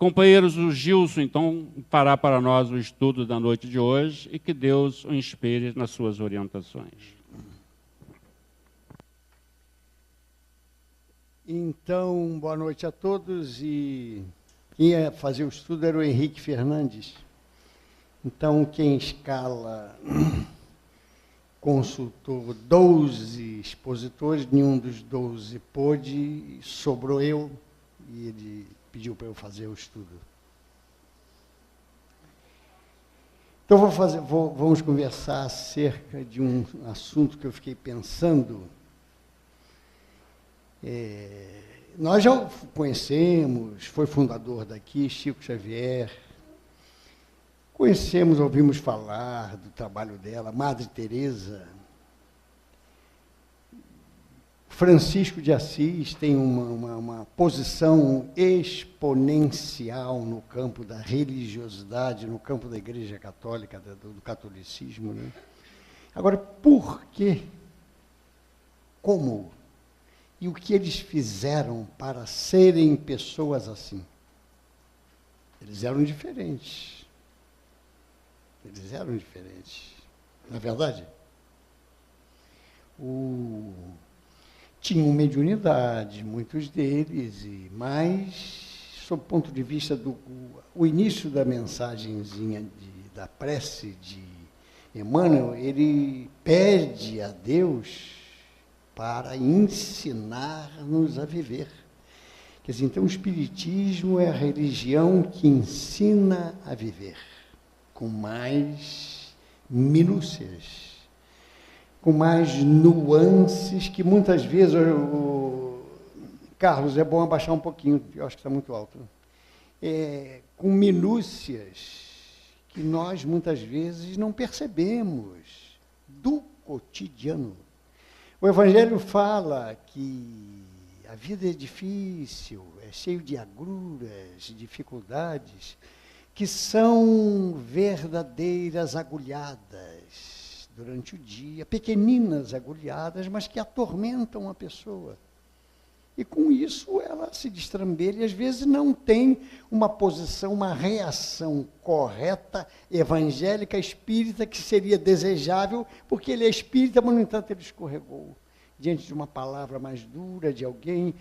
Companheiros, o Gilson, então, fará para nós o estudo da noite de hoje e que Deus o inspire nas suas orientações. Então, boa noite a todos. E quem ia fazer o estudo era o Henrique Fernandes. Então, quem escala consultou 12 expositores, nenhum dos 12 pôde, sobrou eu, e ele pediu para eu fazer o estudo. Então, vamos conversar acerca de um assunto que eu fiquei pensando. Nós já conhecemos, foi fundador daqui, Chico Xavier. Conhecemos, ouvimos falar do trabalho dela, Madre Teresa. Francisco de Assis tem uma posição exponencial no campo da religiosidade, no campo da Igreja Católica, do catolicismo, né? Agora, por quê? Como? E o que eles fizeram para serem pessoas assim? Eles eram diferentes. Eles eram diferentes. Não é verdade? Tinham mediunidade, muitos deles, mas, sob o ponto de vista do início da mensagenzinha da prece de Emmanuel, ele pede a Deus para ensinar-nos a viver. Quer dizer, então o Espiritismo é a religião que ensina a viver, com mais minúcias, com mais nuances, que muitas vezes... Carlos, é bom abaixar um pouquinho, eu acho que está muito alto. Com minúcias que nós, muitas vezes, não percebemos do cotidiano. O Evangelho fala que a vida é difícil, é cheio de agruras, dificuldades, que são verdadeiras agulhadas durante o dia, pequeninas agulhadas, mas que atormentam a pessoa. E com isso ela se destrambelha e às vezes não tem uma posição, uma reação correta, evangélica, espírita, que seria desejável, porque ele é espírita, mas no entanto ele escorregou diante de uma palavra mais dura de alguém,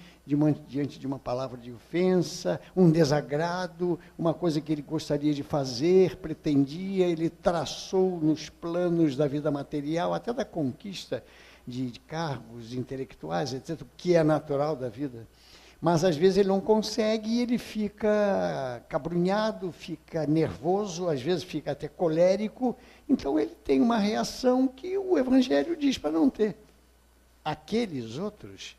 diante de uma palavra de ofensa, um desagrado, uma coisa que ele gostaria de fazer, pretendia, ele traçou nos planos da vida material, até da conquista de cargos intelectuais, etc., que é natural da vida. Mas, às vezes, ele não consegue e ele fica cabrunhado, fica nervoso, às vezes fica até colérico. Então, ele tem uma reação que o Evangelho diz para não ter. Aqueles outros,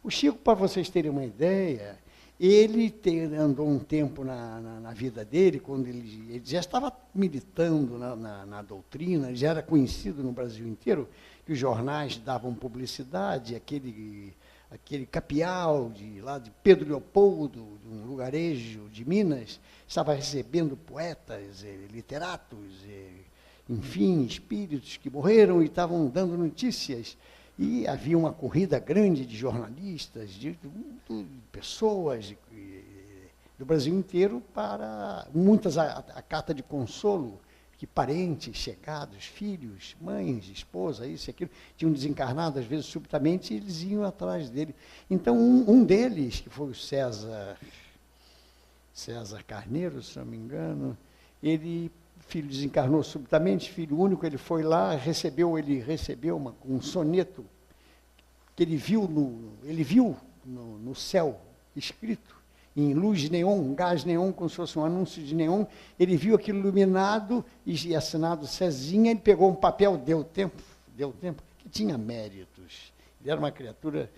o Chico, para vocês terem uma ideia, ele andou um tempo na vida dele, quando ele já estava militando na doutrina, ele já era conhecido no Brasil inteiro, que os jornais davam publicidade, aquele capial lá de Pedro Leopoldo, de um lugarejo de Minas, estava recebendo poetas, literatos, enfim, espíritos que morreram e estavam dando notícias. E havia uma corrida grande de jornalistas, de pessoas do Brasil inteiro, para muitas a carta de consolo, que parentes, chegados, filhos, mães, esposa, isso e aquilo, tinham desencarnado, às vezes, subitamente, e eles iam atrás dele. Então, um deles, que foi o César Carneiro, se não me engano, filho desencarnou subitamente, filho único, ele foi lá, recebeu um soneto que ele viu no céu, escrito, em luz de neon, gás neon, como se fosse um anúncio de neon, ele viu aquilo iluminado e assinado Cezinha, ele pegou um papel, deu tempo, que tinha méritos. Ele era uma criatura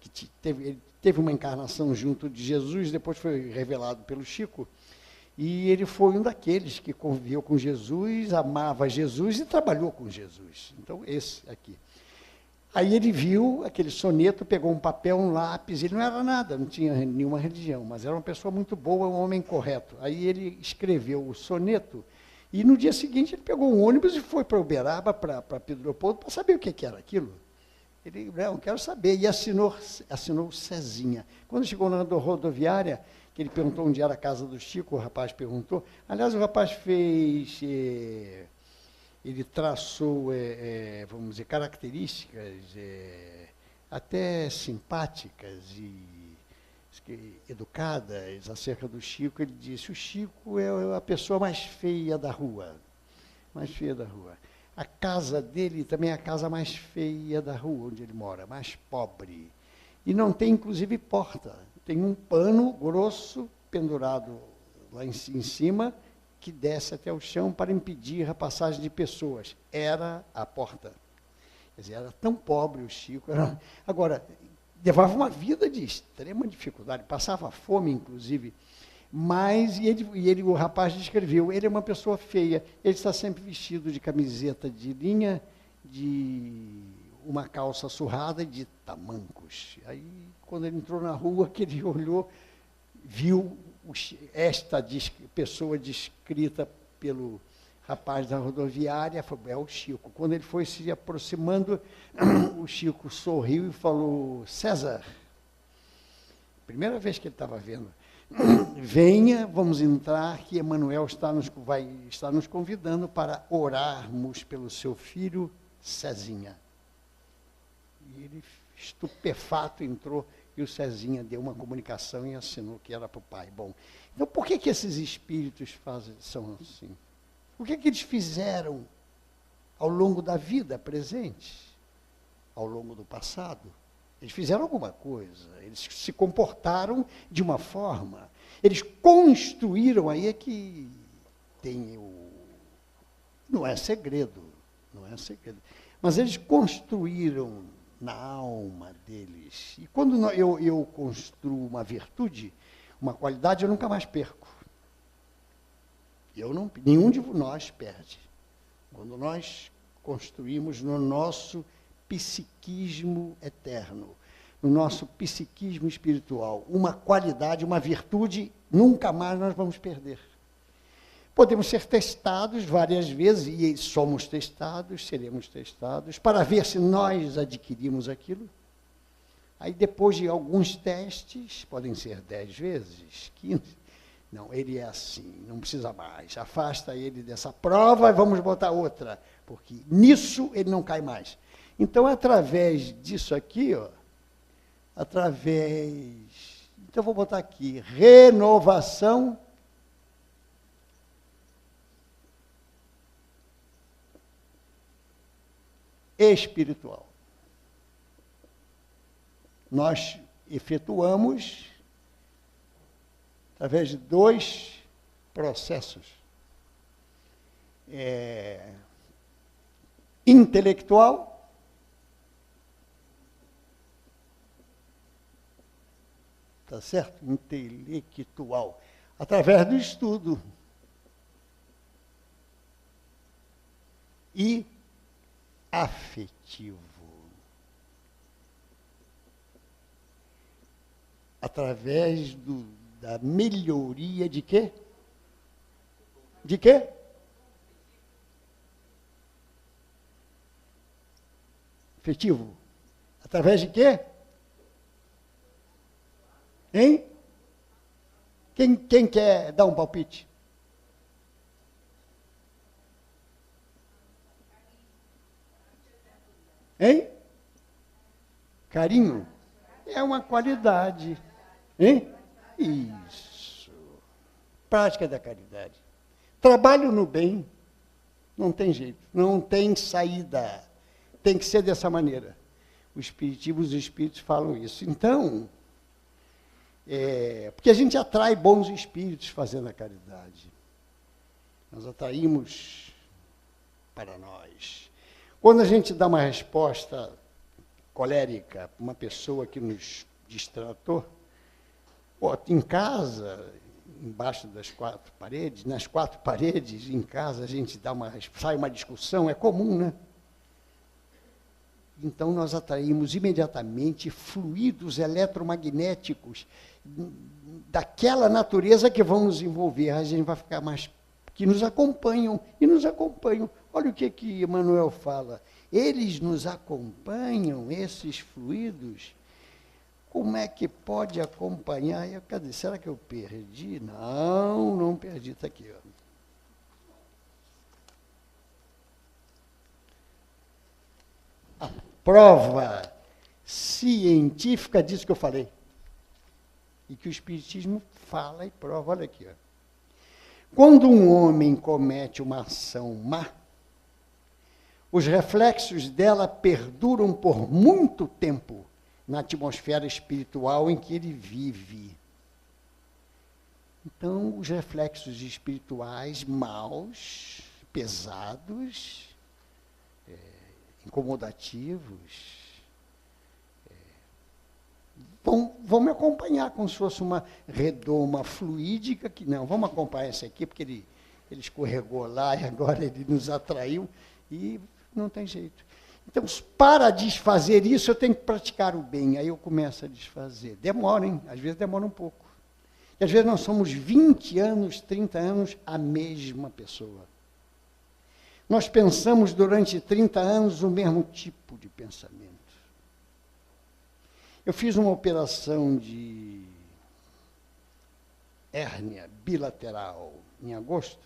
que ele teve uma encarnação junto de Jesus, depois foi revelado pelo Chico, e ele foi um daqueles que conviveu com Jesus, amava Jesus e trabalhou com Jesus. Então, esse aqui. Aí ele viu aquele soneto, pegou um papel, um lápis, ele não era nada, não tinha nenhuma religião, mas era uma pessoa muito boa, um homem correto. Aí ele escreveu o soneto, e no dia seguinte ele pegou um ônibus e foi para Uberaba, para Pedro Leopoldo, para saber o que era aquilo. Ele, não, quero saber, e assinou Cezinha. Quando chegou na rodoviária, que ele perguntou onde era a casa do Chico, o rapaz perguntou. Aliás, o rapaz fez, ele traçou, vamos dizer, características até simpáticas e educadas acerca do Chico. Ele disse: o Chico é a pessoa mais feia da rua. Mais feia da rua. A casa dele também é a casa mais feia da rua onde ele mora, mais pobre. E não tem, inclusive, porta. Tem um pano grosso pendurado lá em cima, que desce até o chão para impedir a passagem de pessoas. Era a porta. Quer dizer, era tão pobre o Chico. Agora, levava uma vida de extrema dificuldade, passava fome, inclusive. Mas, o rapaz descreveu, ele é uma pessoa feia, ele está sempre vestido de camiseta de linha, de uma calça surrada e de tamancos. Aí, quando ele entrou na rua, que ele olhou, viu esta pessoa descrita pelo rapaz da rodoviária, falou: é o Chico. Quando ele foi se aproximando, o Chico sorriu e falou: César, primeira vez que ele estava vendo, venha, vamos entrar, que Emmanuel está nos convidando para orarmos pelo seu filho Cezinha. E ele, estupefato, entrou, e o Cezinha deu uma comunicação e assinou que era para o pai. Bom, então por que esses espíritos são assim? O que eles fizeram ao longo da vida presente, ao longo do passado? Eles fizeram alguma coisa, eles se comportaram de uma forma, eles construíram, aí é que tem não é segredo, mas eles construíram na alma deles. E quando eu construo uma virtude, uma qualidade, eu nunca mais perco. Nenhum de nós perde. Quando nós construímos no nosso psiquismo eterno, no nosso psiquismo espiritual, uma qualidade, uma virtude, nunca mais nós vamos perder. Podemos ser testados várias vezes, e somos testados, seremos testados, para ver se nós adquirimos aquilo. Aí, depois de alguns testes, podem ser 10 vezes, 15, não, ele é assim, não precisa mais, afasta ele dessa prova e vamos botar outra, porque nisso ele não cai mais. Então, através disso aqui, então vou botar aqui, renovação espiritual. Nós efetuamos através de 2 processos. Intelectual tá certo? Intelectual, através do estudo. E afetivo, através da melhoria de quê? De quê? Afetivo. Através de quê? Hein? Quem quer dar um palpite? Hein? Carinho? É uma qualidade. Hein? Isso. Prática da caridade. Trabalho no bem. Não tem jeito. Não tem saída. Tem que ser dessa maneira. Os espíritos falam isso. Então, porque a gente atrai bons espíritos fazendo a caridade. Nós atraímos para nós. Quando a gente dá uma resposta colérica para uma pessoa que nos distratou, em casa, embaixo das 4 paredes, nas 4 paredes, em casa, a gente sai uma discussão, é comum, né? Então, nós atraímos imediatamente fluidos eletromagnéticos daquela natureza que vão nos envolver. A gente vai ficar mais... que nos acompanham, e nos acompanham. Olha o que Emmanuel fala. Eles nos acompanham, esses fluidos, como é que pode acompanhar? Cadê? Será que eu perdi? Não, não perdi. Está aqui, ó. A prova científica disso que eu falei. E que o Espiritismo fala e prova. Olha aqui, ó. Quando um homem comete uma ação má, os reflexos dela perduram por muito tempo na atmosfera espiritual em que ele vive. Então, os reflexos espirituais maus, pesados, incomodativos, vão me acompanhar como se fosse uma redoma fluídica, que não, vamos acompanhar esse aqui, porque ele escorregou lá e agora ele nos atraiu, e não tem jeito. Então, para desfazer isso, eu tenho que praticar o bem. Aí eu começo a desfazer. Demora, hein? Às vezes demora um pouco. E às vezes nós somos 20 anos, 30 anos, a mesma pessoa. Nós pensamos durante 30 anos o mesmo tipo de pensamento. Eu fiz uma operação de hérnia bilateral em agosto,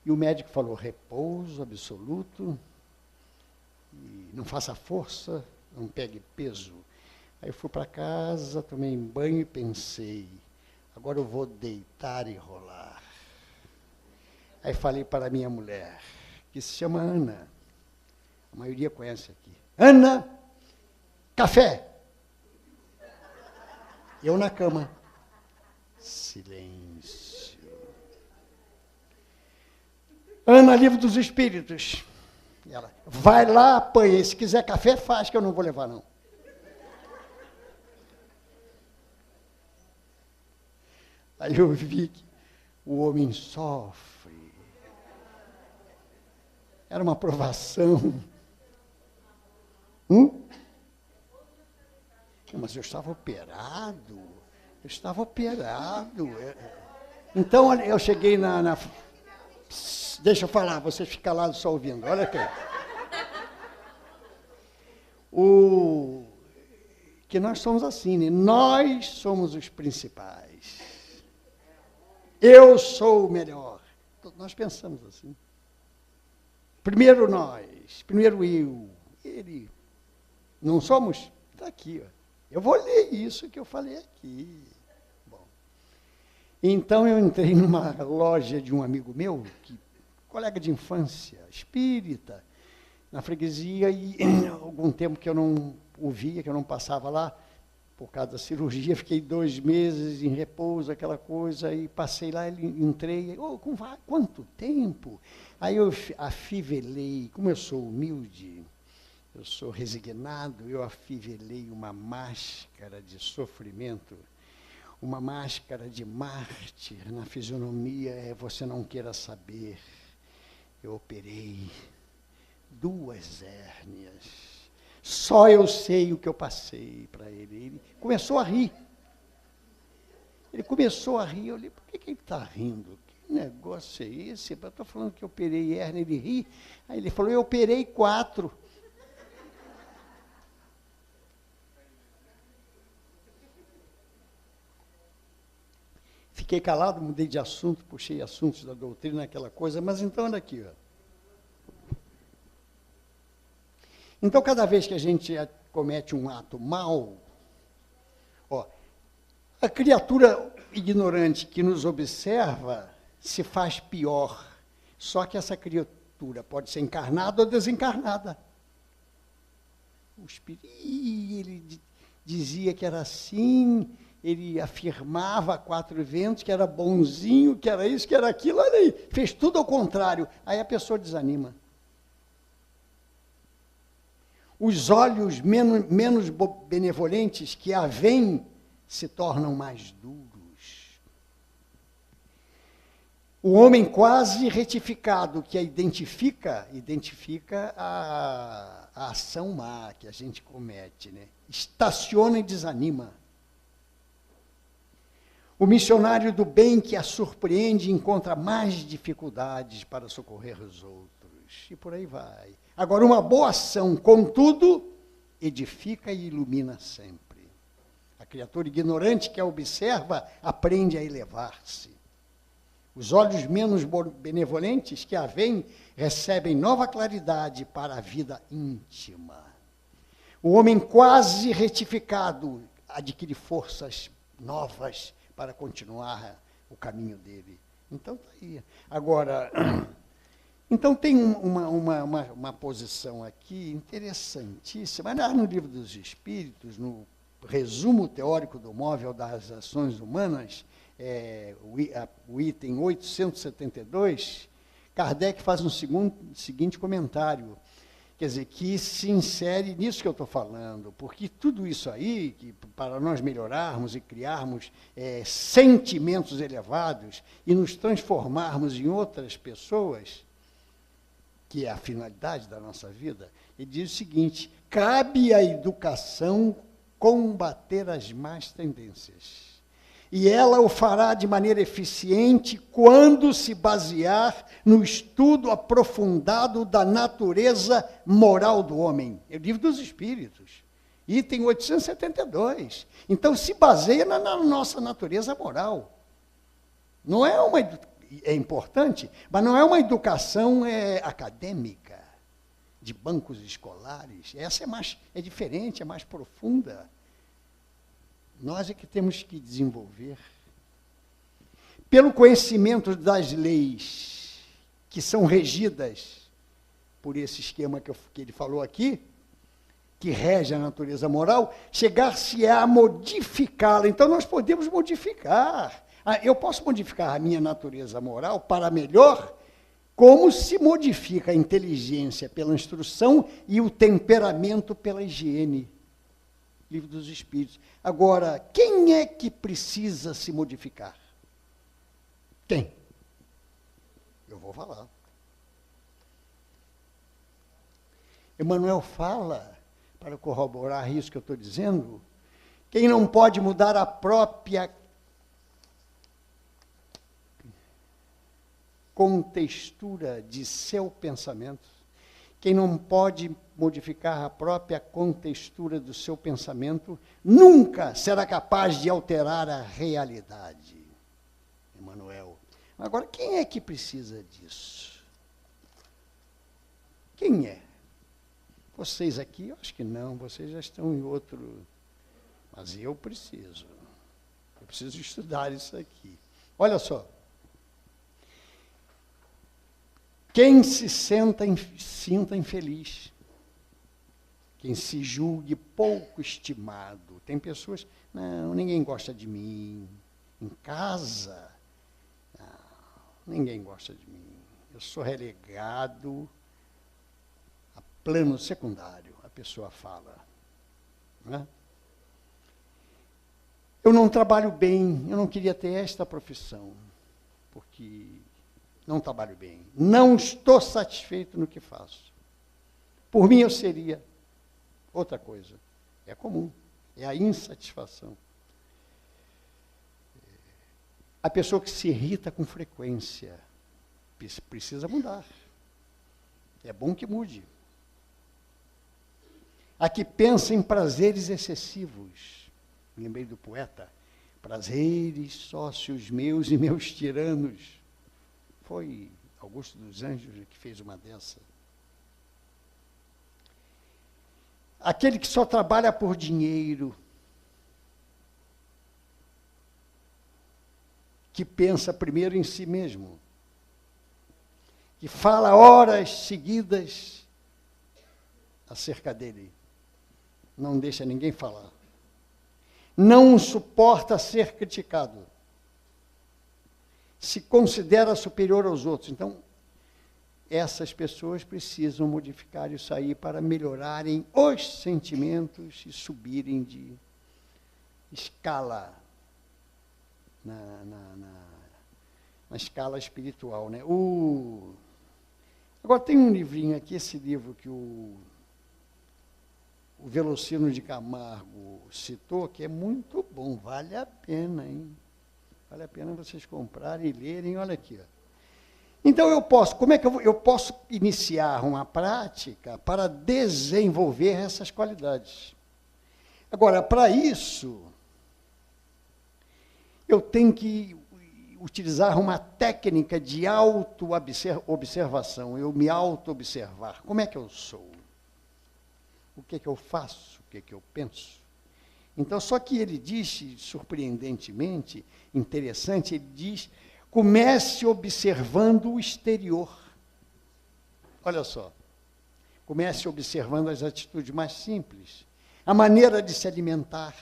e o médico falou, repouso absoluto, e não faça força, não pegue peso. Aí eu fui para casa, tomei banho e pensei, agora eu vou deitar e rolar. Aí falei para a minha mulher, que se chama Ana, a maioria conhece aqui, Ana, café! Eu na cama. Silêncio. Ana, livro dos espíritos. Ela, vai lá, apanha. Se quiser café, faz, que eu não vou levar, não. Aí eu vi que o homem sofre. Era uma provação. Mas eu estava operado. Então, eu cheguei deixa eu falar, você fica lá só ouvindo. Olha aqui. Que nós somos assim, né? Nós somos os principais. Eu sou o melhor. Nós pensamos assim. Primeiro nós, primeiro eu. Ele. Não somos? Está aqui, ó. Eu vou ler isso que eu falei aqui. Bom, então eu entrei numa loja de um amigo meu, colega de infância, espírita, na freguesia, e algum tempo que eu não o via, que eu não passava lá, por causa da cirurgia, fiquei 2 meses em repouso, aquela coisa, e passei lá, entrei, quanto tempo? Aí eu afivelei, como eu sou humilde, eu sou resignado, eu afivelei uma máscara de sofrimento, uma máscara de mártir na fisionomia, você não queira saber. Eu operei 2 hérnias. Só eu sei o que eu passei para ele. Ele começou a rir. Eu falei, por que ele está rindo? Que negócio é esse? Eu estou falando que eu operei hérnia, ele ri. Aí ele falou, eu operei 4. Fiquei calado, mudei de assunto, puxei assuntos da doutrina, aquela coisa, mas então, olha aqui. Ó. Então, cada vez que a gente comete um ato mau, a criatura ignorante que nos observa se faz pior. Só que essa criatura pode ser encarnada ou desencarnada. O espírito, ele dizia que era assim, ele afirmava a 4 ventos que era bonzinho, que era isso, que era aquilo, olha aí, fez tudo ao contrário. Aí a pessoa desanima. Os olhos menos benevolentes que a veem se tornam mais duros. O homem quase retificado, que identifica a ação má que a gente comete, né? Estaciona e desanima. O missionário do bem que a surpreende encontra mais dificuldades para socorrer os outros. E por aí vai. Agora, uma boa ação, contudo, edifica e ilumina sempre. criatura ignorante que a observa aprende a elevar-se. Os olhos menos benevolentes que a veem recebem nova claridade para a vida íntima. O homem quase retificado adquire forças novas para continuar o caminho dele. Então, está aí. Agora, então tem uma posição aqui interessantíssima. No Livro dos Espíritos, no resumo teórico do móvel das ações humanas, o item 872, Kardec faz um seguinte comentário, quer dizer, que se insere nisso que eu estou falando, porque tudo isso aí, que para nós melhorarmos e criarmos sentimentos elevados e nos transformarmos em outras pessoas, que é a finalidade da nossa vida, ele diz o seguinte: cabe à educação combater as más tendências. E ela o fará de maneira eficiente quando se basear no estudo aprofundado da natureza moral do homem. É o Livro dos Espíritos, item 872. Então, se baseia na nossa natureza moral. Não é é importante, mas não é uma educação acadêmica, de bancos escolares. Essa é diferente, é mais profunda. Nós é que temos que desenvolver. Pelo conhecimento das leis que são regidas por esse esquema que ele falou aqui, que rege a natureza moral, chegar-se-á a modificá-la. Então, nós podemos modificar. Eu posso modificar a minha natureza moral para melhor, como se modifica a inteligência pela instrução e o temperamento pela higiene. Livro dos Espíritos. Agora, quem é que precisa se modificar? Quem? Eu vou falar. Emmanuel fala, para corroborar isso que eu estou dizendo, quem não pode mudar a própria contextura de seu pensamento, quem não pode modificar a própria contextura do seu pensamento, nunca será capaz de alterar a realidade. Emmanuel. Agora, quem é que precisa disso? Quem é? Vocês aqui, eu acho que não, vocês já estão em outro... Mas eu preciso. Eu preciso estudar isso aqui. Olha só. Quem se sinta infeliz, quem se julgue pouco estimado. Tem pessoas, não, ninguém gosta de mim. Em casa, não, ninguém gosta de mim. Eu sou relegado a plano secundário, a pessoa fala. Né? Eu não trabalho bem, eu não queria ter esta profissão, porque... não trabalho bem, não estou satisfeito no que faço. Por mim, eu seria outra coisa. É comum, é a insatisfação. A pessoa que se irrita com frequência precisa mudar. É bom que mude. A que pensa em prazeres excessivos. Lembrei do poeta. Prazeres, sócios meus e meus tiranos. Foi Augusto dos Anjos que fez uma dessa. Aquele que só trabalha por dinheiro, que pensa primeiro em si mesmo, que fala horas seguidas acerca dele, não deixa ninguém falar, não suporta ser criticado, se considera superior aos outros. Então, essas pessoas precisam modificar isso aí para melhorarem os sentimentos e subirem de escala, na escala espiritual. Né? Agora, tem um livrinho aqui, esse livro que o Velocino de Camargo citou, que é muito bom, vale a pena, hein? Vale a pena vocês comprarem e lerem, olha aqui. Ó. Então, como é que eu posso iniciar uma prática para desenvolver essas qualidades? Agora, para isso, eu tenho que utilizar uma técnica de auto-observação, eu me auto-observar. Como é que eu sou? O que é que eu faço? O que é que eu penso? Então, só que ele diz, surpreendentemente, interessante, ele diz, comece observando o exterior. Olha só, comece observando as atitudes mais simples, a maneira de se alimentar,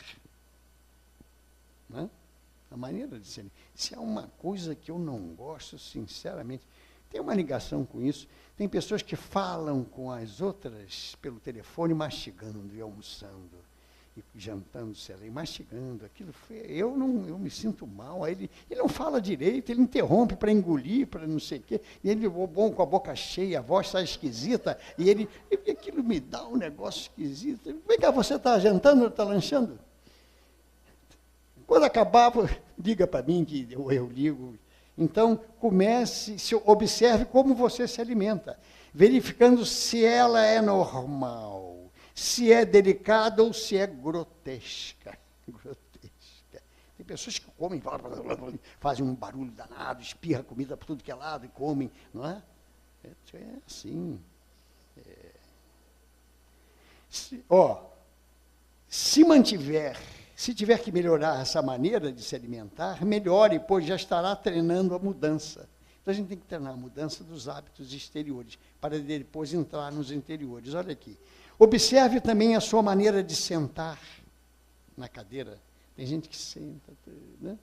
né? A maneira de se alimentar. Isso é uma coisa que eu não gosto, sinceramente. Tem uma ligação com isso. Tem pessoas que falam com as outras pelo telefone, mastigando e almoçando, e jantando, sei lá, e mastigando. Aquilo eu me sinto mal. Aí ele não fala direito, ele interrompe para engolir, para não sei o quê. E ele, bom, com a boca cheia, a voz está esquisita, e aquilo me dá um negócio esquisito. Vem cá, você está jantando ou está lanchando? Quando acabar, liga para mim, que eu ligo. Então, observe como você se alimenta, verificando se ela é normal, se é delicada ou se é grotesca. Grotesca. Tem pessoas que comem, fazem um barulho danado, espirra comida por tudo que é lado e comem, não é? É assim. Se tiver que melhorar essa maneira de se alimentar, melhore, pois já estará treinando a mudança. Então, a gente tem que treinar a mudança dos hábitos exteriores, para depois entrar nos interiores. Olha aqui. Observe também a sua maneira de sentar na cadeira. Tem gente que senta, né?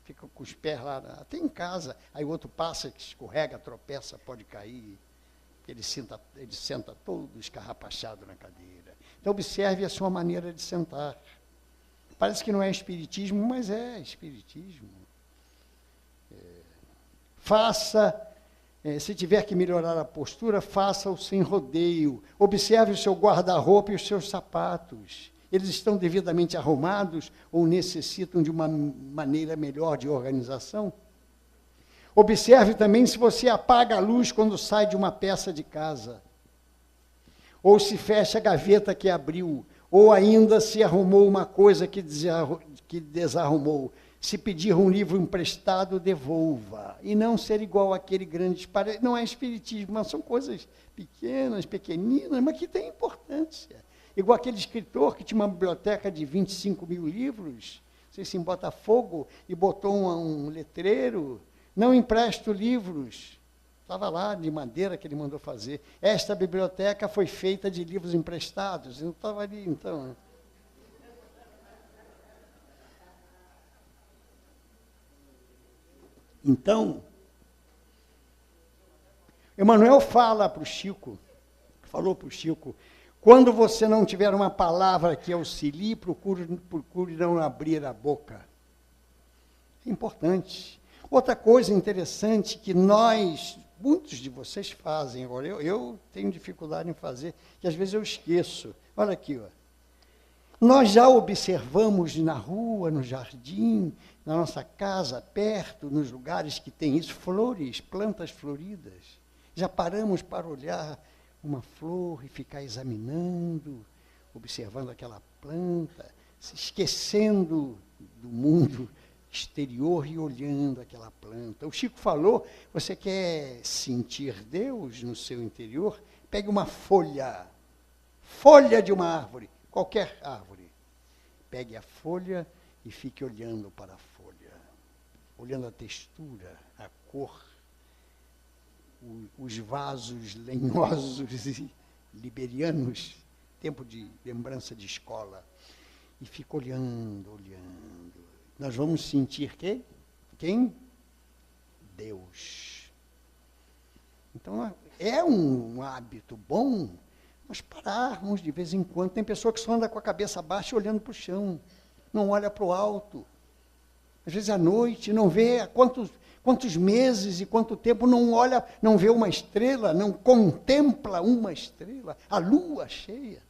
Fica com os pés lá, até em casa. Aí o outro passa, que escorrega, tropeça, pode cair. Ele senta todo escarrapachado na cadeira. Então, observe a sua maneira de sentar. Parece que não é espiritismo, mas é espiritismo. Se tiver que melhorar a postura, faça-o sem rodeio. Observe o seu guarda-roupa e os seus sapatos. Eles estão devidamente arrumados ou necessitam de uma maneira melhor de organização? Observe também se você apaga a luz quando sai de uma peça de casa, ou se fecha a gaveta que abriu, ou ainda se arrumou uma coisa que desarrumou. Se pedir um livro emprestado, devolva. E não ser igual àquele grande... Não é espiritismo, mas são coisas pequenas, pequeninas, mas que têm importância. Igual aquele escritor que tinha uma biblioteca de 25 mil livros, não sei se em Botafogo, e botou um letreiro, não empresto livros. Estava lá, de madeira, que ele mandou fazer. Esta biblioteca foi feita de livros emprestados. Eu estava ali, então. Então, Emmanuel fala para o Chico, falou para o Chico, quando você não tiver uma palavra que auxilie, procure não abrir a boca. É importante. Outra coisa interessante que muitos de vocês fazem, agora eu tenho dificuldade em fazer, que às vezes eu esqueço. Olha aqui, ó. Nós já observamos na rua, no jardim, na nossa casa, perto, nos lugares que tem isso, flores, plantas floridas. Já paramos para olhar uma flor e ficar examinando, observando aquela planta, se esquecendo do mundo exterior e olhando aquela planta. O Chico falou, você quer sentir Deus no seu interior? Pegue uma folha de uma árvore, qualquer árvore. Pegue a folha e fique olhando para a folha, olhando a textura, a cor, os vasos lenhosos e liberianos, tempo de lembrança de escola, e fica olhando. Nós vamos sentir quem? Deus. Então, é um hábito bom nós pararmos de vez em quando. Tem pessoa que só anda com a cabeça baixa olhando para o chão, não olha para o alto. Às vezes à noite, não vê há quantos meses e quanto tempo não olha, não vê uma estrela, não contempla uma estrela, a lua cheia.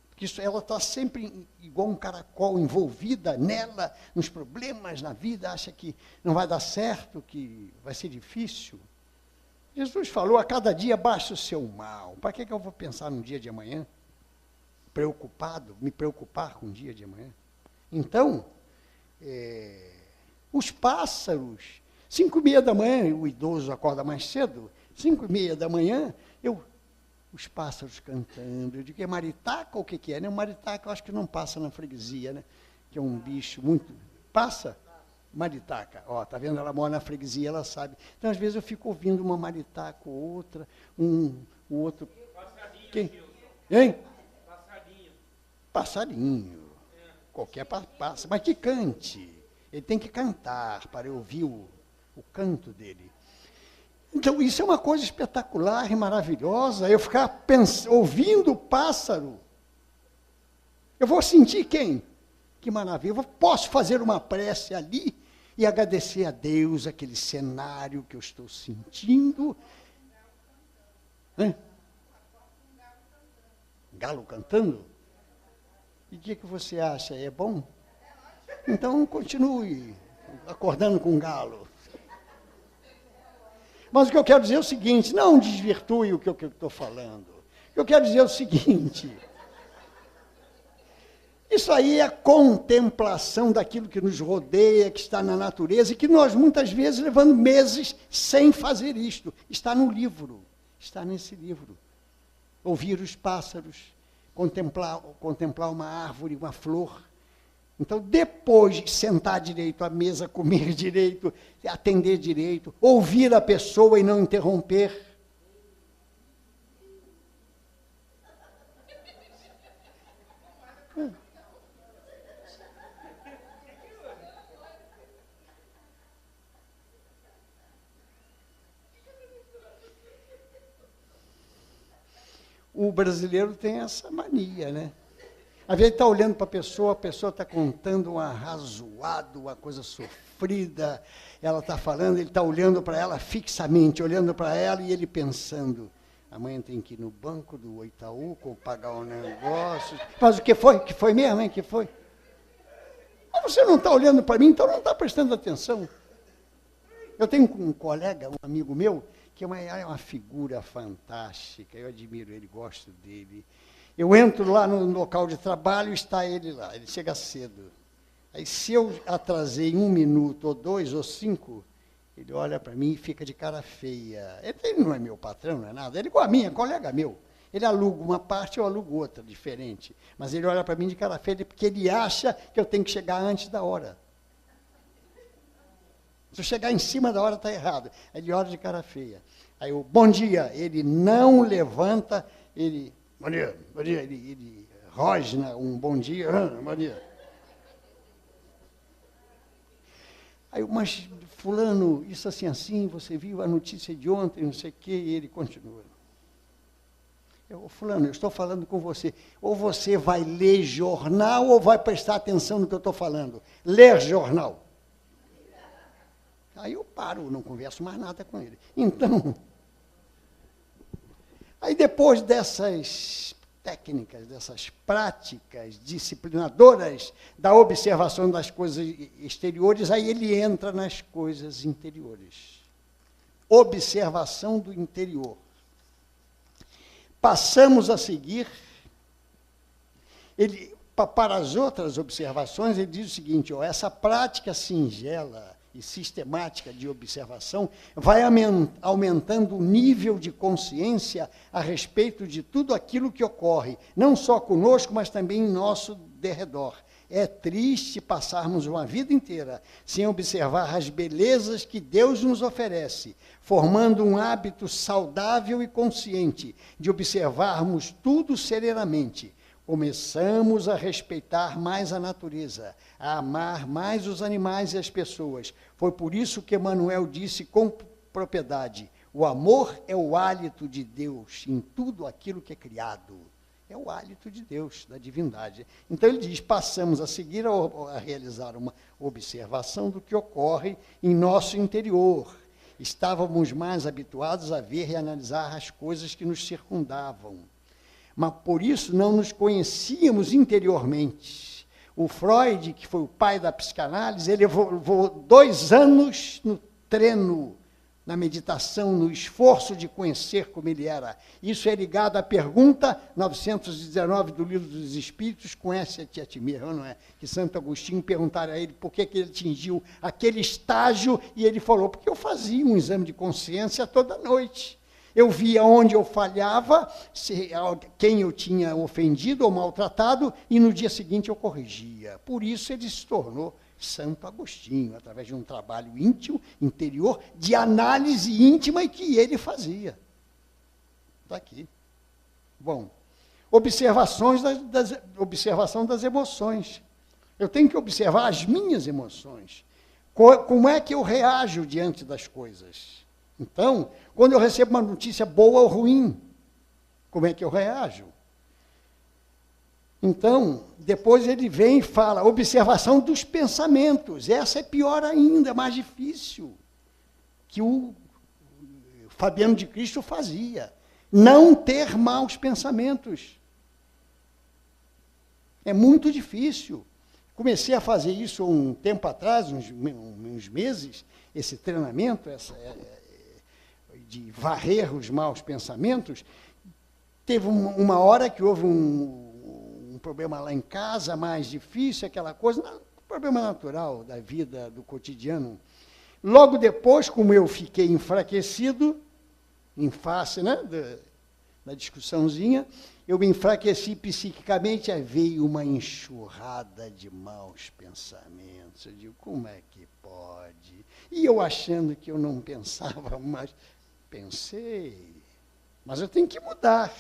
Porque ela está sempre igual um caracol, envolvida nela, nos problemas na vida, acha que não vai dar certo, que vai ser difícil. Jesus falou, a cada dia baixa o seu mal. Para que eu vou pensar no dia de amanhã? Me preocupar com o dia de amanhã? Então, Os pássaros, 5h30 da manhã, o idoso acorda mais cedo, 5h30 da manhã, os pássaros cantando. Eu digo, é maritaca ou o que é? Né? O maritaca eu acho que não passa na freguesia, né? Que é um bicho muito... Passa? Maritaca. Ó, tá vendo? Ela mora na freguesia, ela sabe. Então, às vezes, eu fico ouvindo uma maritaca ou outra, o outro... Passarinho. Quem? Hein? Passarinho. Passarinho. Qualquer pássaro, mas que cante. Ele tem que cantar para eu ouvir o canto dele. Então, isso é uma coisa espetacular e maravilhosa. Eu ficar ouvindo o pássaro. Eu vou sentir quem? Que maravilha. Eu posso fazer uma prece ali e agradecer a Deus aquele cenário que eu estou sentindo. Galo cantando? E o que você acha? É bom? Então, continue acordando com o galo. Mas o que eu quero dizer é o seguinte, não desvirtue o que eu estou falando. O que eu quero dizer é o seguinte, isso aí é a contemplação daquilo que nos rodeia, que está na natureza, e que nós, muitas vezes, levamos meses sem fazer isto. Está no livro, está nesse livro. Ouvir os pássaros, contemplar uma árvore, uma flor. Então, depois de sentar direito à mesa, comer direito, atender direito, ouvir a pessoa e não interromper. O brasileiro tem essa mania, né? Às vezes está olhando para a pessoa está contando um arrazoado, uma coisa sofrida, ela está falando, ele está olhando para ela fixamente, olhando para ela e ele pensando, amanhã tem que ir no banco do Itaú, pagar um negócio. Mas o que foi? Que foi mesmo, hein? Que foi? Mas você não está olhando para mim, então não está prestando atenção. Eu tenho um colega, um amigo meu, que é uma figura fantástica, eu admiro ele, gosto dele. Eu entro lá no local de trabalho, está ele lá, ele chega cedo. Aí, se eu atrasei 1 minuto, ou 2, ou 5, ele olha para mim e fica de cara feia. Ele não é meu patrão, não é nada, ele é igual a mim, é colega meu. Ele aluga uma parte, eu alugo outra, diferente. Mas ele olha para mim de cara feia, porque ele acha que eu tenho que chegar antes da hora. Se eu chegar em cima da hora, está errado. Aí ele olha de cara feia. Aí eu, bom dia, ele não levanta, ele... Bom dia, ele rosna um bom dia, bom dia. Aí eu, mas fulano, isso assim, você viu a notícia de ontem, não sei o quê, e ele continua. Eu, fulano, eu estou falando com você, ou você vai ler jornal, ou vai prestar atenção no que eu estou falando. Ler jornal. Aí eu paro, não converso mais nada com ele. Então... Aí, depois dessas técnicas, dessas práticas disciplinadoras da observação das coisas exteriores, aí ele entra nas coisas interiores. Observação do interior. Passamos a seguir, para as outras observações, ele diz o seguinte, essa prática singela e sistemática de observação vai aumentando o nível de consciência a respeito de tudo aquilo que ocorre, não só conosco, mas também em nosso derredor. É triste passarmos uma vida inteira sem observar as belezas que Deus nos oferece, formando um hábito saudável e consciente de observarmos tudo serenamente. Começamos a respeitar mais a natureza, a amar mais os animais e as pessoas. Foi por isso que Emmanuel disse com propriedade, o amor é o hálito de Deus em tudo aquilo que é criado. É o hálito de Deus, da divindade. Então ele diz, passamos a seguir a realizar uma observação do que ocorre em nosso interior. Estávamos mais habituados a ver e analisar as coisas que nos circundavam. Mas por isso não nos conhecíamos interiormente. O Freud, que foi o pai da psicanálise, ele levou 2 anos no treino na meditação, no esforço de conhecer como ele era. Isso é ligado à pergunta 919 do Livro dos Espíritos, conhece-te a ti mesmo, não é? Que Santo Agostinho perguntaram a ele por que ele atingiu aquele estágio, e ele falou, porque eu fazia um exame de consciência toda noite. Eu via onde eu falhava, quem eu tinha ofendido ou maltratado, e no dia seguinte eu corrigia. Por isso ele se tornou Santo Agostinho, através de um trabalho íntimo, interior, de análise íntima e que ele fazia. Está aqui. Bom, observação das emoções. Eu tenho que observar as minhas emoções. Como é que eu reajo diante das coisas? Então, quando eu recebo uma notícia boa ou ruim, como é que eu reajo? Então, depois ele vem e fala, observação dos pensamentos. Essa é pior ainda, mais difícil, que o Fabiano de Cristo fazia. Não ter maus pensamentos. É muito difícil. Comecei a fazer isso um tempo atrás, uns meses, esse treinamento, de varrer os maus pensamentos. Teve uma hora que houve um problema lá em casa, mais difícil, aquela coisa, problema natural da vida, do cotidiano. Logo depois, como eu fiquei enfraquecido, em face, né, da discussãozinha, eu me enfraqueci psiquicamente, aí veio uma enxurrada de maus pensamentos. Eu digo, como é que pode? E eu achando que eu não pensava, mas pensei. Mas eu tenho que mudar.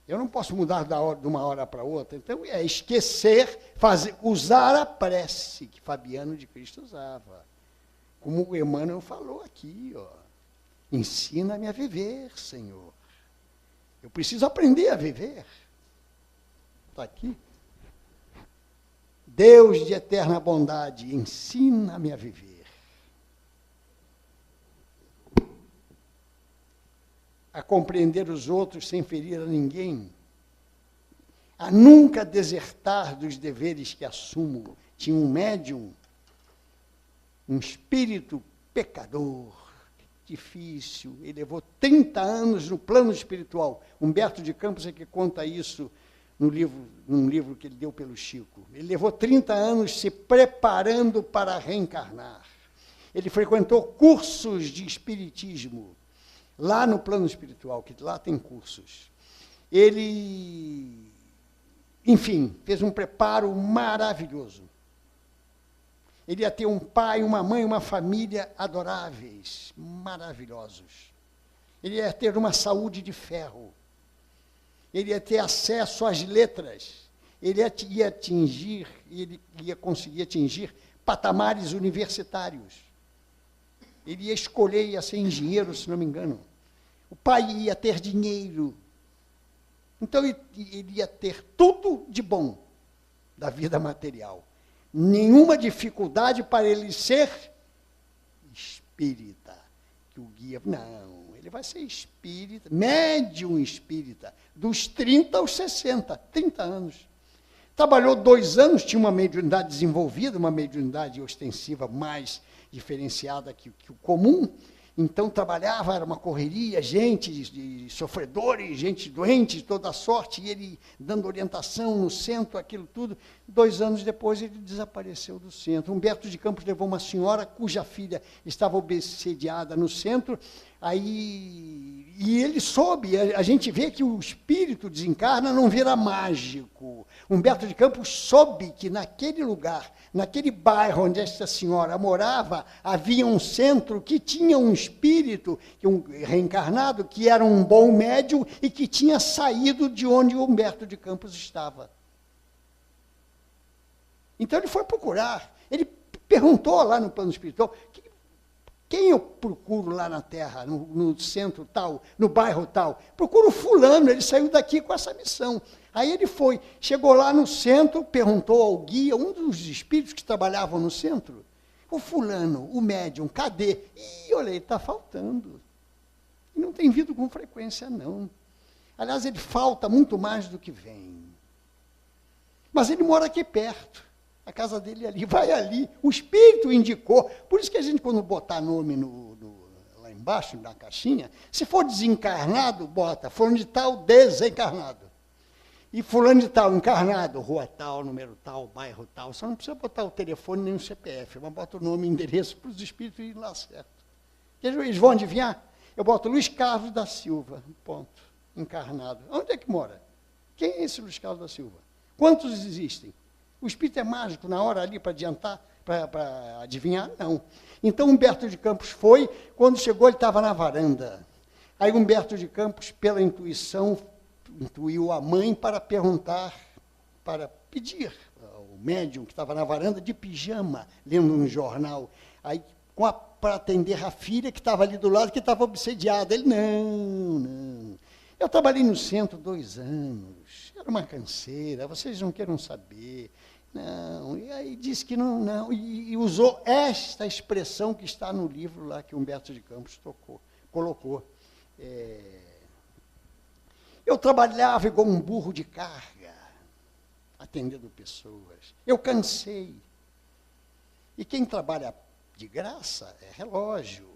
Eu não posso mudar de uma hora para outra. Então, é esquecer, usar a prece que Fabiano de Cristo usava. Como o Emmanuel falou aqui, ó. Ensina-me a viver, Senhor. Eu preciso aprender a viver. Está aqui. Deus de eterna bondade, ensina-me a viver. A compreender os outros sem ferir a ninguém, a nunca desertar dos deveres que assumo. Tinha um médium, um espírito pecador, difícil, ele levou 30 anos no plano espiritual. Humberto de Campos é que conta isso num livro que ele deu pelo Chico. Ele levou 30 anos se preparando para reencarnar. Ele frequentou cursos de espiritismo, lá no plano espiritual, que lá tem cursos. Ele, enfim, fez um preparo maravilhoso. Ele ia ter um pai, uma mãe, uma família adoráveis, maravilhosos. Ele ia ter uma saúde de ferro. Ele ia ter acesso às letras. Ele ia conseguir atingir patamares universitários. Ele ia escolher, ia ser engenheiro, se não me engano. O pai ia ter dinheiro. Então, ele ia ter tudo de bom da vida material. Nenhuma dificuldade para ele ser espírita. Que o guia, não, ele vai ser espírita, médium espírita, dos 30 aos 60, 30 anos. Trabalhou 2 anos, tinha uma mediunidade desenvolvida, uma mediunidade ostensiva mais diferenciada que o comum. Então, trabalhava, era uma correria, gente de sofredores, gente doente, de toda sorte, e ele dando orientação no centro, aquilo tudo. 2 anos depois, ele desapareceu do centro. Humberto de Campos levou uma senhora cuja filha estava obsediada no centro, e ele soube, a gente vê que o espírito desencarna, não vira mágico. Humberto de Campos soube que naquele lugar, naquele bairro onde esta senhora morava, havia um centro que tinha um espírito, um reencarnado, que era um bom médium e que tinha saído de onde Humberto de Campos estava. Então ele foi procurar, ele perguntou lá no plano espiritual, quem eu procuro lá na Terra, no centro tal, no bairro tal? Procuro fulano, ele saiu daqui com essa missão. Aí ele foi, chegou lá no centro, perguntou ao guia, um dos espíritos que trabalhavam no centro, o fulano, o médium, cadê? Ih, olha, ele está faltando. E não tem vindo com frequência, não. Aliás, ele falta muito mais do que vem. Mas ele mora aqui perto. A casa dele é ali, vai ali. O espírito indicou. Por isso que a gente, quando botar nome embaixo, na caixinha. Se for desencarnado, bota fulano de tal, desencarnado. E fulano de tal, encarnado, rua tal, número tal, bairro tal. Só não precisa botar o telefone nem o CPF, mas bota o nome e endereço para os espíritos irem lá certo. Eles vão adivinhar? Eu boto Luiz Carlos da Silva, ponto, encarnado. Onde é que mora? Quem é esse Luiz Carlos da Silva? Quantos existem? O espírito é mágico na hora ali para adiantar, para adivinhar? Não. Então, Humberto de Campos foi, quando chegou ele estava na varanda. Aí Humberto de Campos, pela intuição, intuiu a mãe para perguntar, para pedir ao médium que estava na varanda de pijama, lendo um jornal, aí para atender a filha que estava ali do lado, que estava obsediada. Ele, não. Eu trabalhei no centro 2 anos, era uma canseira, vocês não queiram saber. Não, e aí disse que não, e usou esta expressão que está no livro lá que Humberto de Campos colocou. Eu trabalhava igual um burro de carga, atendendo pessoas. Eu cansei. E quem trabalha de graça é relógio.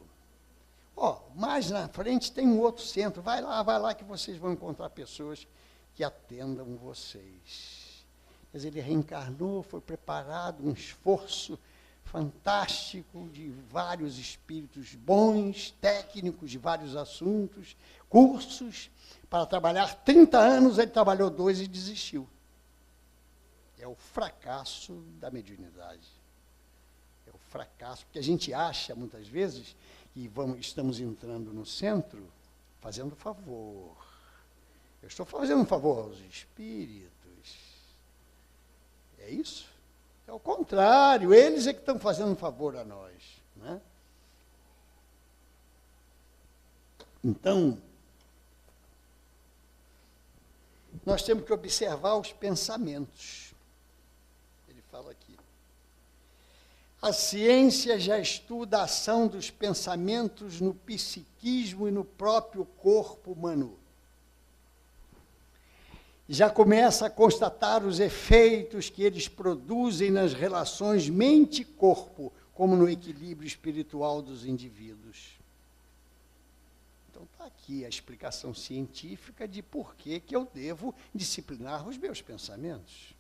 Mais na frente tem um outro centro. Vai lá que vocês vão encontrar pessoas que atendam vocês. Quer dizer, ele reencarnou, foi preparado um esforço fantástico de vários espíritos bons, técnicos de vários assuntos, cursos, para trabalhar 30 anos, ele trabalhou 2 e desistiu. É o fracasso da mediunidade. É o fracasso, porque a gente acha, muitas vezes, que estamos entrando no centro fazendo favor. Eu estou fazendo um favor aos espíritos. É isso? É o contrário, eles é que estão fazendo um favor a nós. Né? Então, nós temos que observar os pensamentos. Ele fala aqui. A ciência já estuda a ação dos pensamentos no psiquismo e no próprio corpo humano. Já começa a constatar os efeitos que eles produzem nas relações mente-corpo, como no equilíbrio espiritual dos indivíduos. Então, está aqui a explicação científica de por que eu devo disciplinar os meus pensamentos.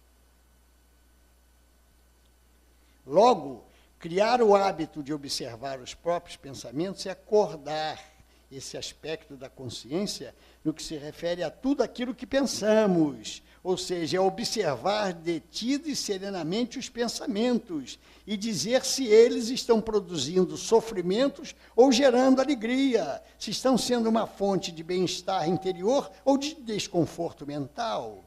Logo, criar o hábito de observar os próprios pensamentos é acordar esse aspecto da consciência no que se refere a tudo aquilo que pensamos, ou seja, é observar detido e serenamente os pensamentos e dizer se eles estão produzindo sofrimentos ou gerando alegria, se estão sendo uma fonte de bem-estar interior ou de desconforto mental.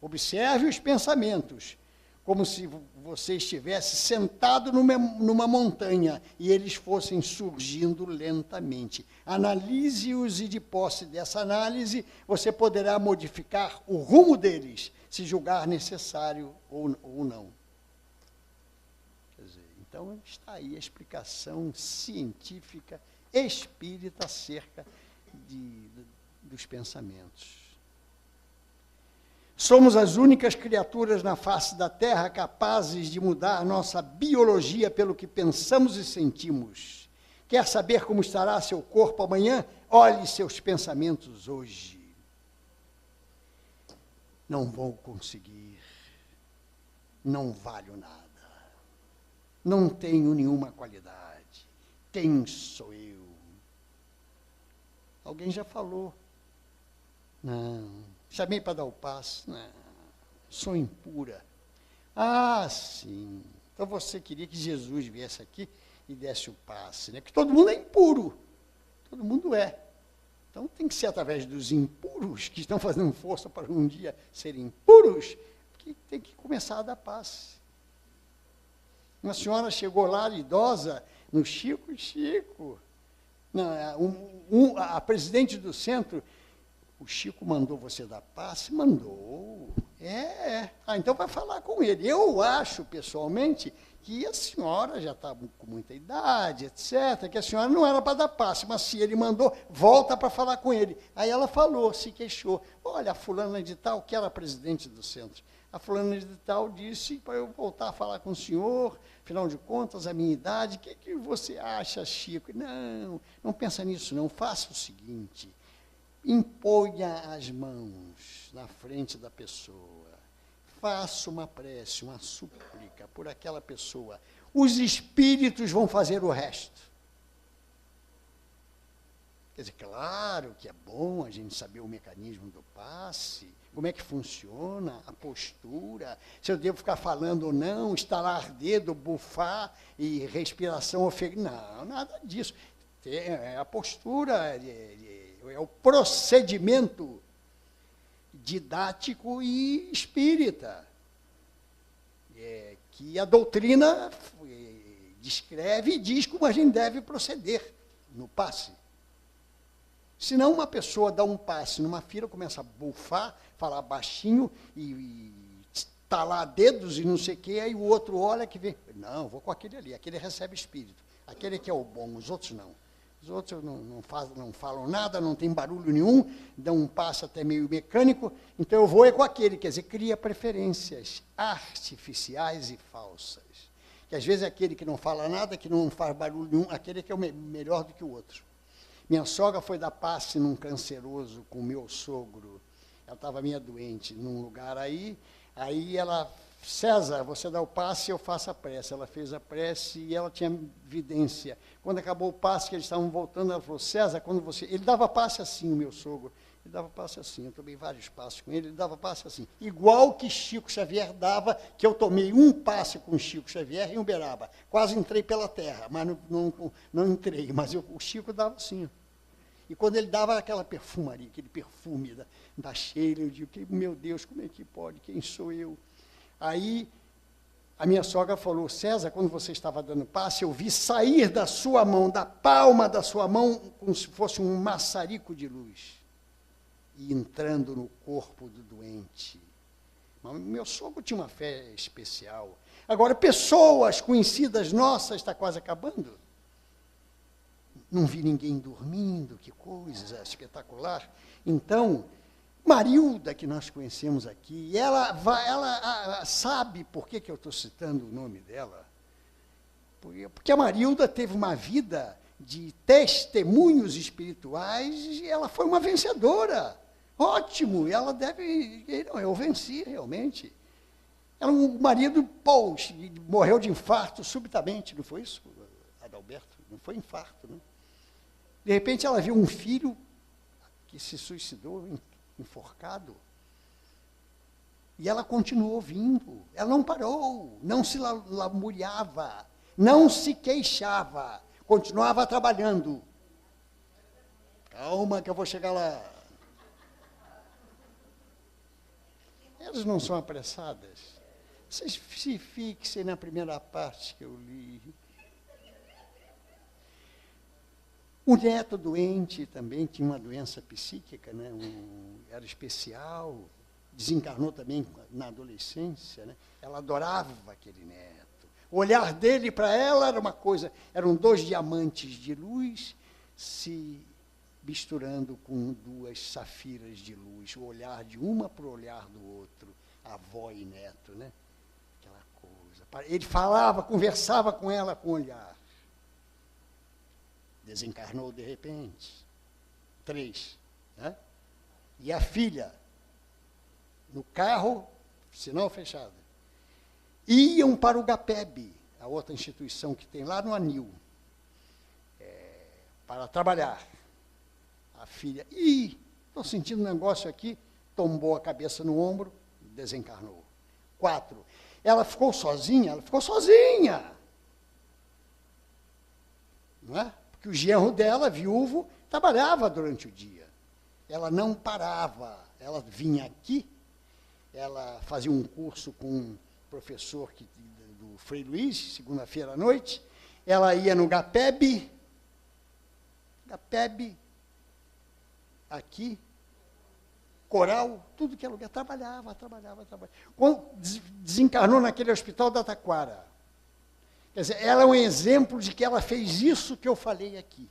Observe os pensamentos, como se você estivesse sentado numa montanha e eles fossem surgindo lentamente. Analise-os e, de posse dessa análise, você poderá modificar o rumo deles, se julgar necessário ou não. Quer dizer, então, está aí a explicação científica espírita acerca dos pensamentos. Somos as únicas criaturas na face da Terra capazes de mudar nossa biologia pelo que pensamos e sentimos. Quer saber como estará seu corpo amanhã? Olhe seus pensamentos hoje. Não vou conseguir. Não valho nada. Não tenho nenhuma qualidade. Quem sou eu? Alguém já falou. Não. Chamei para dar o passe. Não, sou impura. Ah, sim. Então você queria que Jesus viesse aqui e desse o passe, né? Que todo mundo é impuro. Todo mundo é. Então tem que ser através dos impuros que estão fazendo força para um dia serem puros, que tem que começar a dar passe. Uma senhora chegou lá, idosa, no Chico, a presidente do centro. O Chico mandou você dar passe? Mandou. Então vai falar com ele. Eu acho, pessoalmente, que a senhora já está com muita idade, etc., que a senhora não era para dar passe, mas se ele mandou, volta para falar com ele. Aí ela falou, se queixou. Olha, a fulana de tal, que era presidente do centro, a fulana de tal disse para eu voltar a falar com o senhor, afinal de contas, a minha idade, o que você acha, Chico? Não pensa nisso, não. Faça o seguinte, imponha as mãos na frente da pessoa, faça uma prece, uma súplica por aquela pessoa. Os espíritos vão fazer o resto. Quer dizer, claro que é bom a gente saber o mecanismo do passe, como é que funciona, a postura, se eu devo ficar falando ou não, estalar dedo, bufar e respiração ofegante. Não, nada disso. É a postura, é o procedimento didático e espírita, que a doutrina descreve e diz como a gente deve proceder no passe. Senão uma pessoa dá um passe numa fila, começa a bufar, falar baixinho e talar dedos e não sei o quê, aí o outro olha que vem, não, vou com aquele ali, aquele recebe espírito, aquele que é o bom, os outros não. Os outros não falam nada, não tem barulho nenhum, dão um passo até meio mecânico, então eu vou com aquele, quer dizer, cria preferências artificiais e falsas. Que às vezes é aquele que não fala nada, que não faz barulho nenhum, aquele que é o melhor do que o outro. Minha sogra foi dar passe num canceroso com o meu sogro, ela estava meio doente num lugar aí ela... César, você dá o passe, eu faço a prece. Ela fez a prece e ela tinha vidência. Quando acabou o passe, que eles estavam voltando, ela falou, César, quando você... Ele dava passe assim, o meu sogro. Ele dava passe assim, eu tomei vários passes com ele, ele dava passe assim. Igual que Chico Xavier dava, que eu tomei um passe com Chico Xavier em Uberaba. Quase entrei pela terra, mas não entrei. Mas o Chico dava assim. E quando ele dava aquela perfumaria, aquele perfume da Sheila, eu digo, meu Deus, como é que pode? Quem sou eu? Aí, a minha sogra falou, César, quando você estava dando passe, eu vi sair da sua mão, da palma da sua mão, como se fosse um maçarico de luz, e entrando no corpo do doente. Mas meu sogro tinha uma fé especial. Agora, pessoas conhecidas nossas, está quase acabando. Não vi ninguém dormindo, que coisa espetacular. Então... Marilda, que nós conhecemos aqui, ela sabe por que eu estou citando o nome dela? Porque a Marilda teve uma vida de testemunhos espirituais e ela foi uma vencedora. Ótimo, ela deve... Eu venci, realmente. O marido, morreu de infarto subitamente, não foi isso, Adalberto? Não foi infarto, não? De repente, ela viu um filho que se suicidou, enforcado, e ela continuou vindo, ela não parou, não se lamuriava, não se queixava, continuava trabalhando. Calma que eu vou chegar lá. Elas não são apressadas. Vocês se fixem na primeira parte que eu li. O neto doente também tinha uma doença psíquica, né? Era especial, desencarnou também na adolescência, né? Ela adorava aquele neto. O olhar dele para ela era uma coisa, eram 2 diamantes de luz se misturando com 2 safiras de luz, o olhar de uma para o olhar do outro, avó e neto, né? Aquela coisa. Ele falava, conversava com ela com o olhar. Desencarnou de repente. 3. Né? E a filha, no carro, sinal fechado. Iam para o GAPEB, a outra instituição que tem lá no Anil, para trabalhar. A filha, estou sentindo um negócio aqui, tombou a cabeça no ombro, desencarnou. 4. Ela ficou sozinha, não é? Que o genro dela, viúvo, trabalhava durante o dia. Ela não parava, ela vinha aqui, ela fazia um curso com um professor do Frei Luiz, segunda-feira à noite, ela ia no GAPEB, aqui, coral, tudo que é lugar, trabalhava. Quando desencarnou naquele hospital da Taquara, quer dizer, ela é um exemplo de que ela fez isso que eu falei aqui,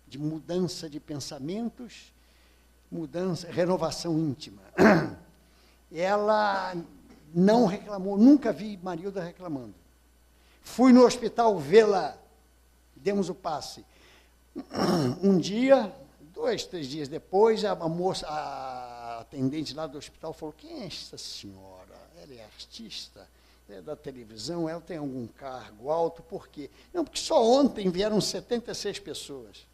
de mudança de pensamentos, renovação íntima. Ela não reclamou, nunca vi Marilda reclamando. Fui no hospital vê-la, demos o passe. Um dia, 2, 3 dias depois, a moça, a atendente lá do hospital falou: quem é essa senhora? Ela é artista, é da televisão, ela tem algum cargo alto, por quê? Não, porque só ontem vieram 76 pessoas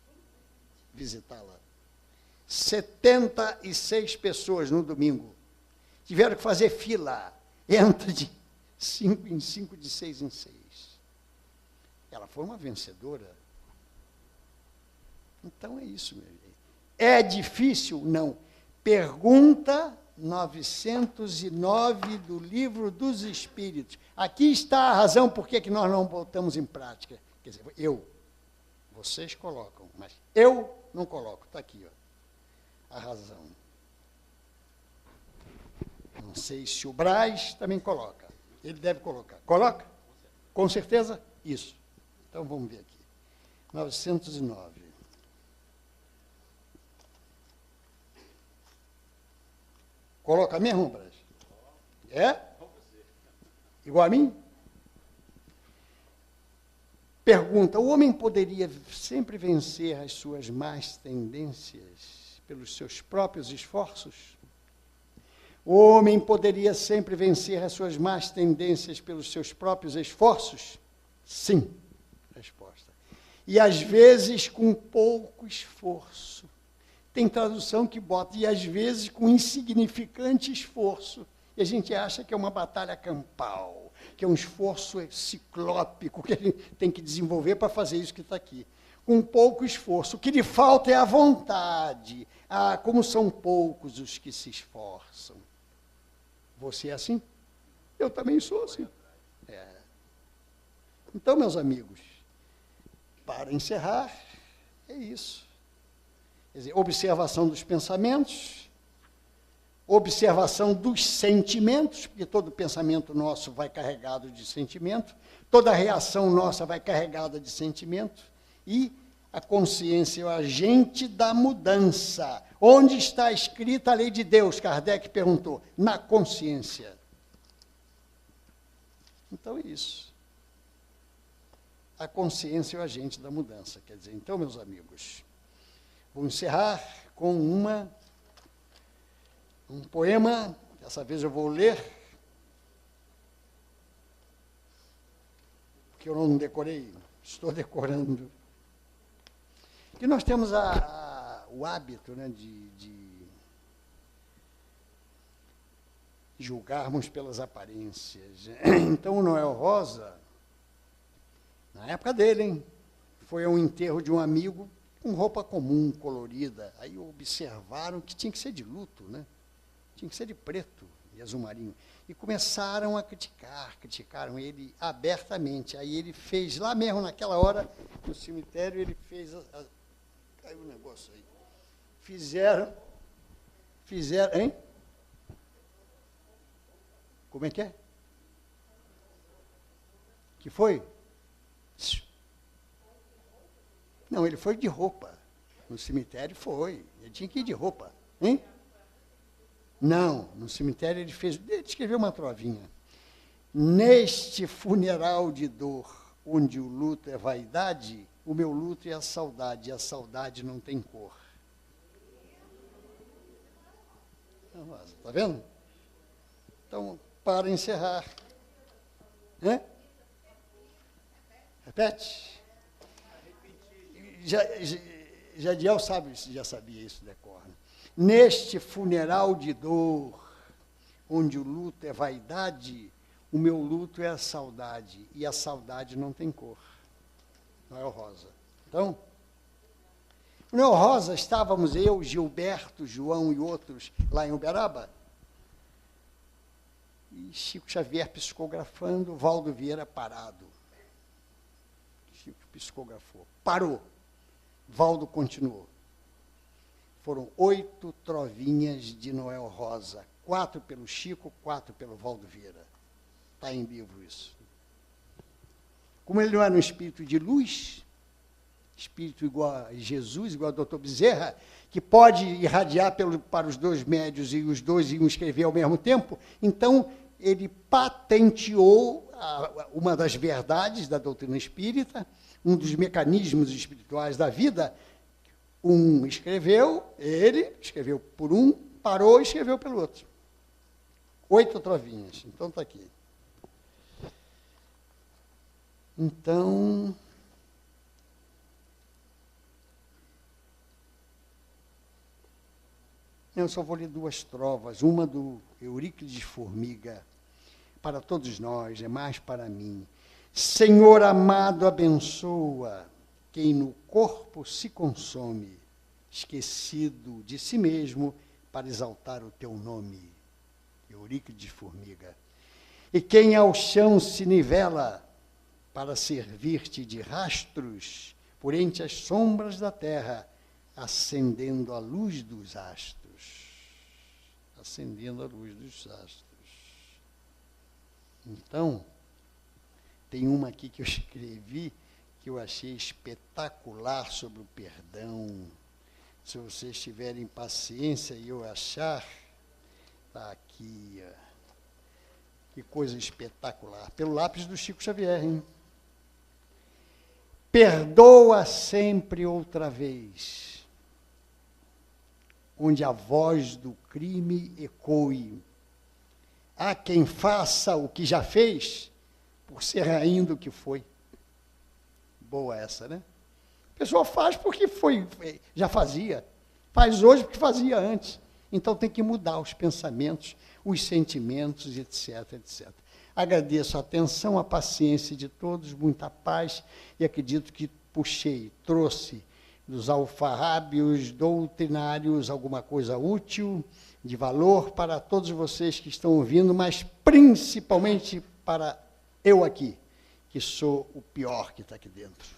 visitá-la. 76 pessoas no domingo. Tiveram que fazer fila. Entra de 5 em 5, de 6 em 6. Ela foi uma vencedora. Então é isso, meu irmão. É difícil? Não. Pergunta 909 do Livro dos Espíritos. Aqui está a razão por que nós não botamos em prática. Quer dizer, vocês colocam, mas eu não coloco. Está aqui, ó, a razão. Não sei se o Braz também coloca. Ele deve colocar. Coloca? Com certeza? Isso. Então, vamos ver aqui. 909. Coloca mesmo, Braz? É? Igual a mim? Pergunta: o homem poderia sempre vencer as suas más tendências pelos seus próprios esforços? O homem poderia sempre vencer as suas más tendências pelos seus próprios esforços? Sim. Resposta. E às vezes com pouco esforço. Tem tradução que bota, e às vezes com insignificante esforço. E a gente acha que é uma batalha campal, que é um esforço ciclópico que a gente tem que desenvolver para fazer isso que está aqui. Com pouco esforço. O que lhe falta é a vontade. Ah, como são poucos os que se esforçam. Você é assim? Eu também sou assim. Então, meus amigos, para encerrar, é isso. Quer dizer, observação dos pensamentos, observação dos sentimentos, porque todo pensamento nosso vai carregado de sentimento, toda reação nossa vai carregada de sentimento, e a consciência é o agente da mudança. Onde está escrita a lei de Deus? Kardec perguntou. Na consciência. Então é isso. A consciência é o agente da mudança. Quer dizer, então, meus amigos, vou encerrar com um poema. Dessa vez eu vou ler, porque eu não decorei, estou decorando. Que nós temos o hábito, né, de julgarmos pelas aparências. Então, o Noel Rosa, na época dele, hein, foi a um enterro de um amigo com roupa comum, colorida. Aí observaram que tinha que ser de luto, né? Tinha que ser de preto e azul marinho. E começaram a criticaram ele abertamente. Aí ele fez, lá mesmo naquela hora, no cemitério, ele fez... Caiu o negócio aí. Fizeram, hein? Como é que é? Que foi? Não, ele foi de roupa. No cemitério foi. Ele tinha que ir de roupa. Hein? Não, no cemitério ele escreveu uma trovinha. Neste funeral de dor, onde o luto é vaidade, o meu luto é a saudade, e a saudade não tem cor. Está vendo? Então, para encerrar. Repete. Jadiel já sabia isso, decora. Neste funeral de dor, onde o luto é vaidade, o meu luto é a saudade, e a saudade não tem cor. Noel Rosa. Então, Noel Rosa, estávamos eu, Gilberto, João e outros lá em Uberaba, e Chico Xavier psicografando, Valdo Vieira parado. Chico psicografou. Parou. Valdo continuou. foram 8 trovinhas de Noel Rosa. 4 pelo Chico, 4 pelo Valdo Vieira. Está em livro isso. Como ele não era um espírito de luz, espírito igual a Jesus, igual ao Dr. Bezerra, que pode irradiar para os dois médios e os dois iam escrever ao mesmo tempo, então ele patenteou uma das verdades da doutrina espírita, um dos mecanismos espirituais da vida. Um escreveu, ele escreveu por um, parou e escreveu pelo outro. 8 trovinhas. Então está aqui. Então, eu só vou ler 2 trovas. Uma do Euríclides Formiga. Para todos nós, é mais para mim. Senhor amado, abençoa quem no corpo se consome, esquecido de si mesmo, para exaltar o teu nome. Euríclides Formiga. E quem ao chão se nivela, para servir-te de rastros, por entre as sombras da terra, acendendo a luz dos astros. Acendendo a luz dos astros. Então, tem uma aqui que eu escrevi, que eu achei espetacular sobre o perdão. Se vocês tiverem paciência e eu achar, está aqui, ó. Que coisa espetacular. Pelo lápis do Chico Xavier, hein? Perdoa sempre outra vez, onde a voz do crime ecoe. Há quem faça o que já fez, por ser ainda o que foi. Boa essa, né? A pessoa faz porque já fazia. Faz hoje porque fazia antes. Então tem que mudar os pensamentos, os sentimentos, etc, etc. Agradeço a atenção, a paciência de todos, muita paz, e acredito que trouxe dos alfarrábios doutrinários alguma coisa útil, de valor para todos vocês que estão ouvindo, mas principalmente para eu aqui, que sou o pior que está aqui dentro.